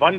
1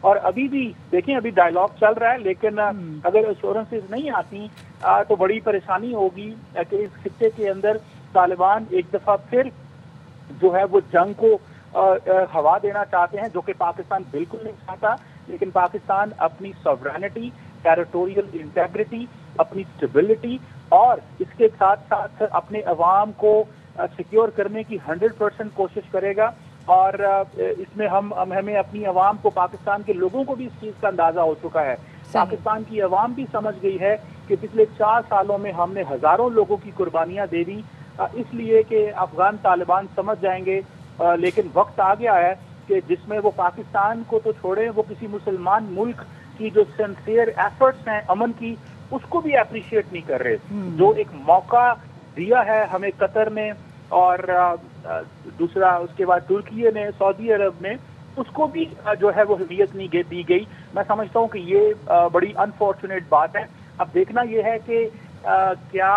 اور ابھی بھی دیکھیں ابھی ڈائلاگ چل رہا ہے، لیکن اگر ایشورنسز نہیں آتی تو بڑی پریشانی ہوگی کہ اس خطے کے اندر طالبان ایک دفعہ پھر جو ہے وہ جنگ کو ہوا دینا چاہتے ہیں، جو کہ پاکستان بالکل نہیں چاہتا. لیکن پاکستان اپنی سوورینٹی، ٹیریٹوریل انٹیگریٹی، اپنی اسٹیبلٹی اور اس کے ساتھ ساتھ اپنے عوام کو سیکیور کرنے کی 100% کوشش کرے گا. اور اس میں ہمیں اپنی عوام کو، پاکستان کے لوگوں کو بھی اس چیز کا اندازہ ہو چکا ہے. پاکستان کی عوام بھی سمجھ گئی ہے کہ پچھلے 4 سالوں میں ہم نے ہزاروں لوگوں کی قربانیاں دے دی اس لیے کہ افغان طالبان سمجھ جائیں گے. لیکن وقت آ گیا ہے کہ جس میں وہ پاکستان کو تو چھوڑیں، وہ کسی مسلمان ملک کی جو سنسیئر ایفرٹس ہیں امن کی، اس کو بھی اپریشیٹ نہیں کر رہے. جو ایک موقع دیا ہے ہمیں قطر نے اور دوسرا اس کے بعد ترکی نے، سعودی عرب نے، اس کو بھی جو ہے وہ اہمیت نہیں دی گئی. میں سمجھتا ہوں کہ یہ بڑی انفارچونیٹ بات ہے. اب دیکھنا یہ ہے کہ کیا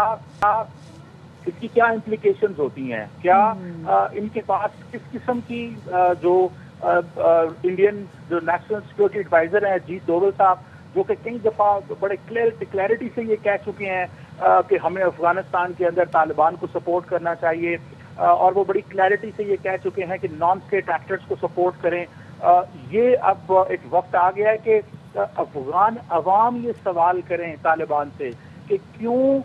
اس کی کیا امپلیکیشنز ہوتی ہیں، کیا ان کے پاس کس قسم کی جو انڈین جو نیشنل سیکورٹی ایڈوائزر ہیں اجیت ڈوبھل صاحب، جو کہ کئی دفعہ بڑے کلیئرٹی سے یہ کہہ چکے ہیں کہ ہمیں افغانستان کے اندر طالبان کو سپورٹ کرنا چاہیے، اور وہ بڑی کلیئرٹی سے یہ کہہ چکے ہیں کہ نان اسٹیٹ ایکٹرز کو سپورٹ کریں. یہ اب ایک وقت آ گیا ہے کہ افغان عوام یہ سوال کریں طالبان سے کہ کیوں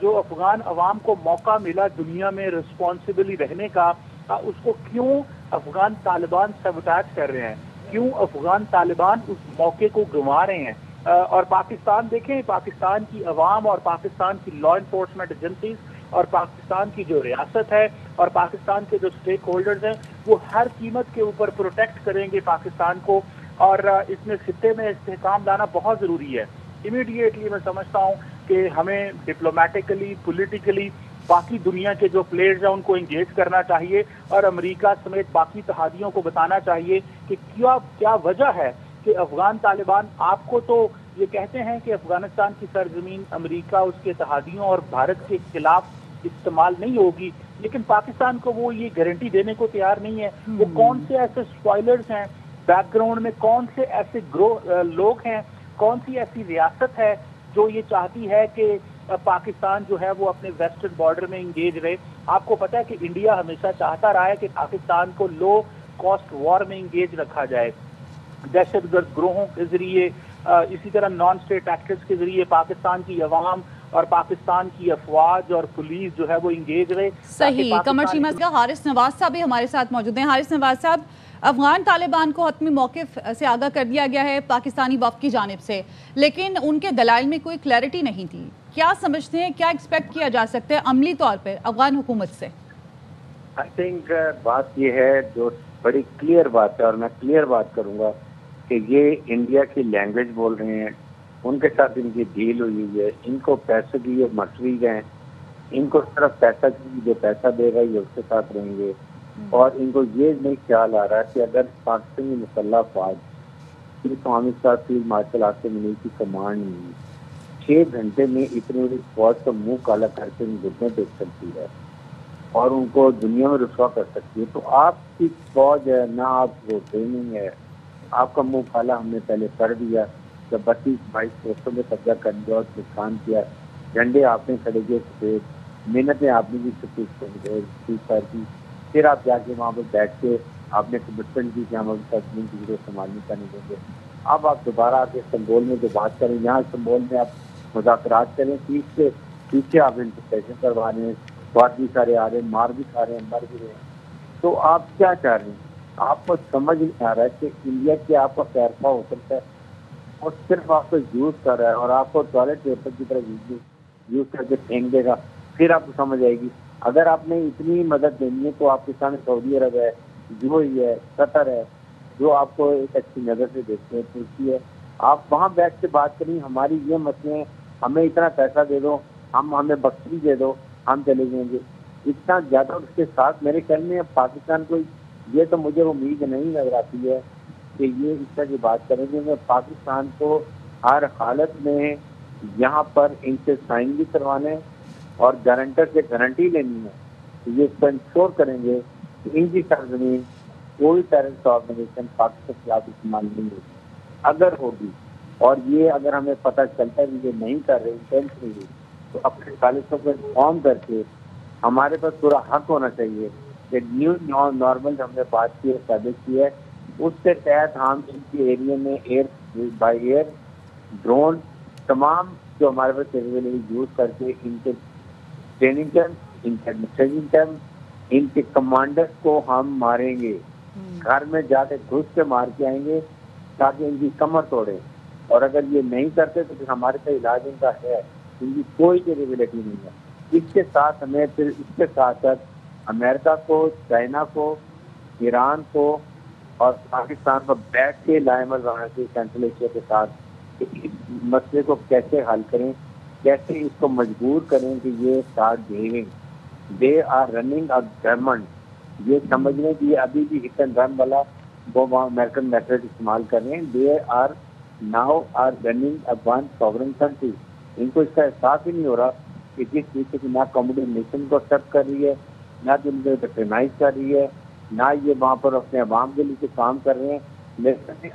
جو افغان عوام کو موقع ملا دنیا میں رسپانسبلی رہنے کا، اس کو کیوں افغان طالبان سبوٹاج کر رہے ہیں، کیوں افغان طالبان اس موقع کو گنوا رہے ہیں. اور پاکستان دیکھیں، پاکستان کی عوام اور پاکستان کی لا انفورسمنٹ ایجنسیز اور پاکستان کی جو ریاست ہے اور پاکستان کے جو اسٹیک ہولڈرز ہیں، وہ ہر قیمت کے اوپر پروٹیکٹ کریں گے پاکستان کو. اور اس میں خطے میں استحکام لانا بہت ضروری ہے. امیڈیٹلی میں سمجھتا ہوں کہ ہمیں ڈپلومیٹکلی، پولیٹیکلی باقی دنیا کے جو پلیئرز ہیں ان کو انگیج کرنا چاہیے، اور امریکہ سمیت باقی اتحادیوں کو بتانا چاہیے کہ کیا وجہ ہے کہ افغان طالبان، آپ کو تو یہ کہتے ہیں کہ افغانستان کی سرزمین امریکہ، اس کے اتحادیوں اور بھارت کے خلاف استعمال نہیں ہوگی، لیکن پاکستان کو وہ یہ گارنٹی دینے کو تیار نہیں ہے. وہ کون سے ایسے اسپوائلرز ہیں بیک گراؤنڈ میں، کون سے ایسے لوگ ہیں، کون سی ایسی ریاست ہے جو یہ چاہتی ہے کہ پاکستان جو ہے وہ اپنے ویسٹرن بارڈر میں انگیج رہے. آپ کو پتہ ہے کہ انڈیا ہمیشہ چاہتا رہا ہے کہ پاکستان کو لو کاسٹ وار میں انگیج رکھا جائے، دہشت گرد گروہوں کے ذریعے، اسی طرح نان اسٹیٹ ایکٹرز کے ذریعے پاکستان کی عوام اور پاکستان کی افواج اور پولیس جو ہے وہ انگیج رہے. صحیح. قمر چیمہ کا حارث نواز صاحب بھی ہمارے ساتھ موجود ہیں. حارث نواز صاحب، افغان طالبان کو حتمی موقف سے آگاہ کر دیا گیا ہے پاکستانی وفد کی جانب سے، لیکن ان کے دلائل میں کوئی کلیئرٹی نہیں تھی. کیا سمجھتے ہیں، کیا ایکسپیکٹ کیا جا سکتا ہے عملی طور پر افغان حکومت سے؟ آئی تھنک بات یہ ہے جو بڑی کلیئر بات ہے، اور میں کلیئر بات کروں گا کہ یہ انڈیا کی لینگویج بول رہے ہیں، ان کے ساتھ ان کی ڈیل ہوئی ہے، ان کو پیسے کی یہ مشرق ہیں، ان کو صرف پیسہ کی، جو پیسہ دے گا یہ اس کے ساتھ رہیں گے. اور ان کو یہ نہیں خیال آ رہا کہ اگر پاکستانی مسلح افواج عامر صاحب فیلڈ مارشل آصف منیع کی کمانڈ میں 6 گھنٹے میں اتنی بڑی فوج کا منہ کالا کر کے ان گھٹنے دیکھ سکتی ہے اور ان کو دنیا میں رسوا کر سکتی ہے، تو آپ کی فوج ہے نہ، آپ کو ٹریننگ ہے، آپ کا منہ کالا ہم نے پہلے کر دیا جب 22 پوسٹوں میں قبضہ کرنے اور نقصان کیا. جھنڈے آپ نے کھڑے کیے سفید، محنتیں آپ نے بھی سفید کی، پھر آپ جا کے وہاں پہ بیٹھ کے آپ نے کمٹمنٹ کی کہ ہم ابھی کی ضرورت سنبھالنے کا نہیں دیں گے. اب آپ دوبارہ آ کے استنبول میں جو بات کریں، یہاں استنبول میں آپ مذاکرات کریں، پیچھے آپ انٹرپریشن کروا رہے ہیں، بہت بھی سارے آ رہے ہیں، مار بھی کھا رہے ہیں، مر بھی رہے ہیں. تو آپ کیا چاہ رہے ہیں؟ آپ کو سمجھ نہیں آ رہا ہے کہ انڈیا کیا آپ کا خیر خواہ ہو سکتا ہے اور صرف آپ کو یوز کر رہا ہے، اور آپ کو ٹوائلٹ پیپر کی طرح یوز کر کے پھینک دے گا. پھر آپ کو سمجھ آئے گی. اگر آپ نے اتنی مدد دینی ہے تو آپ کے سامنے سعودی عرب ہے، جو ہی ہے، قطر ہے، جو آپ کو ایک اچھی نظر سے دیکھتے ہیں، ترکی ہے. آپ وہاں بیٹھ کے بات کریں، ہماری یہ مسئلے ہیں، ہمیں اتنا پیسہ دے دو، ہمیں بخشی دے دو، ہم چلے جائیں گے. اتنا زیادہ اس کے ساتھ میرے خیال میں پاکستان کو یہ تو مجھے امید نہیں نظر آتی ہے کہ یہ اس طرح کی بات کریں گے. میں پاکستان کو ہر حالت میں یہاں پر ان سے سائن بھی کروانے اور گارنٹر سے گارنٹی لینی ہے کہ یہ اس کو انشور کریں گے کہ ان کی سرزمین کوئی ٹیررسٹ آرگنائزیشن پاکستان کے خلاف استعمال نہیں ہوگی. اگر ہوگی اور یہ اگر ہمیں پتہ چلتا ہے کہ یہ نہیں کر رہے انٹینشنلی، تو اپنے سالسوں کو انفارم کر کے ہمارے پاس پورا حق ہونا چاہیے کہ نیو نارمل ہم نے بات کی اسٹیبلش کی ہے، اس کے تحت ہم ان کے ایریے میں ایئر بائی ایئر ڈرون تمام جو ہمارے پاس کیپیبلٹی یوز کر کے ان کے ٹریننگ کیمپ، ان کے ایڈمنسٹریشن کیمپ، ان کے کمانڈرز کو ہم ماریں گے، گھر میں جا کے گھس کے مار کے آئیں گے تاکہ ان کی کمر توڑیں. اور اگر یہ نہیں کرتے تو پھر ہمارے پاس علاج ان کا ہے، ان کی کوئی کیپیبلٹی نہیں ہے. اس کے ساتھ ہمیں پھر اس کے ساتھ ساتھ امریکہ کو، چائنا کو، ایران کو اور پاکستان کو بیٹھ کے لائے عمل بنانا چاہیے سینٹرل ایشیا کے ساتھ کہ اس مسئلے کو کیسے حل کریں، کیسے اس کو مجبور کریں کہ یہ start behaving. They are running a government, یہ سمجھ لیں کہ یہ ابھی بھی ہٹ اینڈ رن والا وہ وہاں امریکن میتھڈ استعمال کر رہے ہیں. They are now are running a one sovereign country. ان کو اس کا احساس ہی نہیں ہو رہا کہ جس طریقے سے نہ کمیونٹی نیشن کو ایکسیپٹ کر رہی ہے، نہ ان کو ریکگنائز کر رہی ہے، نہ یہ وہاں پر اپنے عوام کے لیے کام کر رہے ہیں. لیکن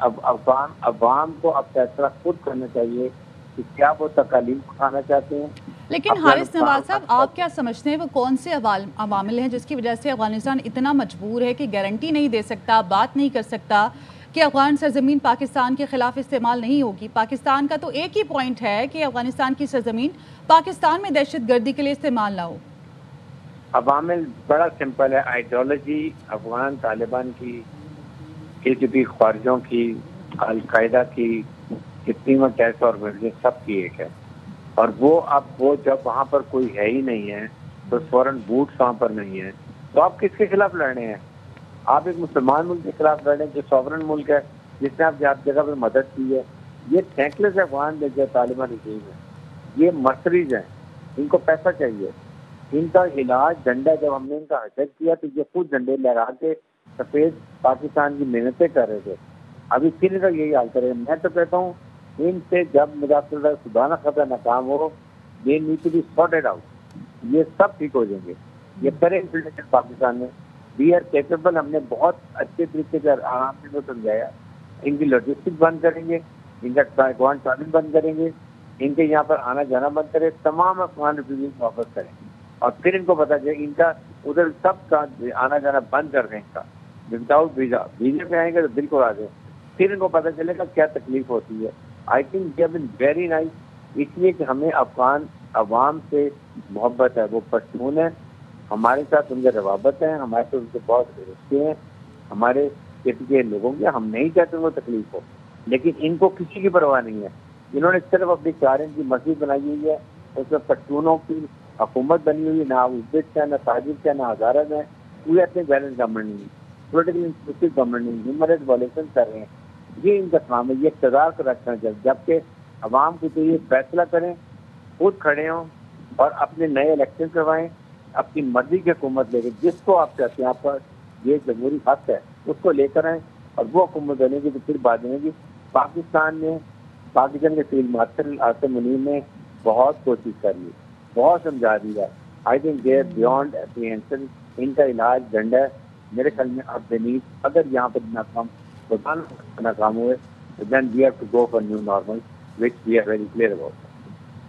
عوام کو اب فیصلہ خود کرنا چاہیے کہ کیا وہ تکالیف اٹھانا چاہتے ہیں. لیکن حارث نواز صاحب، آپ کیا سمجھتے ہیں وہ کون سے عوامل ہیں جس کی وجہ سے افغانستان اتنا مجبور ہے کہ گارنٹی نہیں دے سکتا، بات نہیں کر سکتا کہ افغان سرزمین پاکستان کے خلاف استعمال نہیں ہوگی؟ پاکستان کا تو ایک ہی پوائنٹ ہے کہ افغانستان کی سرزمین پاکستان میں دہشت گردی کے لیے استعمال نہ ہو. عوامل بڑا سمپل ہے. آئیڈیالوجی افغان طالبان کی، KGB خارجوں کی، القاعدہ کی، جتنی وہ ٹیررسٹ آرگنائزیشن سب کی ایک ہے. اور وہ جب وہاں پر کوئی ہے ہی نہیں ہے تو فوراً بوٹس وہاں پر نہیں ہیں، تو آپ کس کے خلاف لڑنے ہیں؟ آپ ایک مسلمان ملک کے خلاف لڑیں جو سوورن ملک ہے، جس نے آپ جگہ پہ مدد کی ہے. یہ تھینکلیس افغان جو طالبان رجیم ہے، یہ مرسریز ہیں، ان کو پیسہ چاہیے. ان کا علاج ڈنڈا، جب ہم نے ان کا حشر کیا تو یہ خود ڈنڈے لہرا کے سفید پاکستان کی محنتیں کر رہے تھے. ابھی پھر کا یہی حال کرے. میں تو کہتا ہوں ان سے جب مدافع سدانہ خطرہ ناکام ہو، یہ need to be sorted out. یہ سب ٹھیک ہو جائیں گے. یہ کریں انفلٹریشن پاکستان میں. We are capable. ہم نے بہت اچھے طریقے سے آرام سے سمجھایا. ان کی لاجسٹک بند کریں گے، ان کا گوان ٹرانزٹ بند کریں گے، ان کے یہاں پر آنا جانا بند کریں، تمام افغان ریفیوجیز واپس کریں. اور پھر ان کو پتا چلے ان کا ادھر سب کا آنا جانا بند کر دیں. ان کا وداؤٹ ویزے پہ آئیں گے تو بالکل آ جائیں. پھر ان کو پتا چلے گا کیا تکلیف ہوتی ہے. I think they have been very nice. اس لیے کہ ہمیں افغان عوام سے محبت ہے. وہ پشتون ہیں، ہمارے ساتھ ان کے روابط ہیں، ہمارے ساتھ ان کے بہت رشتے ہیں ہمارے کے لوگوں کے. ہم نہیں چاہتے ان کو تکلیف ہو، لیکن ان کو کسی کی پرواہ نہیں ہے. انہوں نے صرف اپنی 4 انچ کی مسجد بنائی ہوئی ہے، اس میں پشتونوں کی حکومت بنی ہوئی، نہ ازبک ہے، نہ تاجک ہے، نہ ہزارت ہے. پورے اپنے بیلنس گورنمنٹ نہیں، پولیٹیکل انکلوسیو گورنمنٹ نہیں، ہیومن رائٹس وائلیشن کر رہے ہیں. یہ ان کا کام ہے. یہ اقتدار کو رکھنا چاہیے، جبکہ عوام کو چاہیے فیصلہ کریں، خود کھڑے ہوں اور اپنے نئے الیکشن کروائیں، اپنی مرضی کی حکومت لے کے جس کو آپ چاہتے ہیں. آپ کا یہ جمہوری حق ہے، اس کو لے کر آئیں اور وہ حکومت بنے گی تو پھر بات بنے گی. پاکستان کے فیلڈ مارشل آصم منیر نے بہت کوشش کری، بہت سمجھا دیا. I think they are beyond apprehension. ان کا علاج ڈنڈا ہے میرے خیال میں. اب دنیز اگر یہاں پر ناکام ہوئے تو then we have to go for new normal which we are very clear about.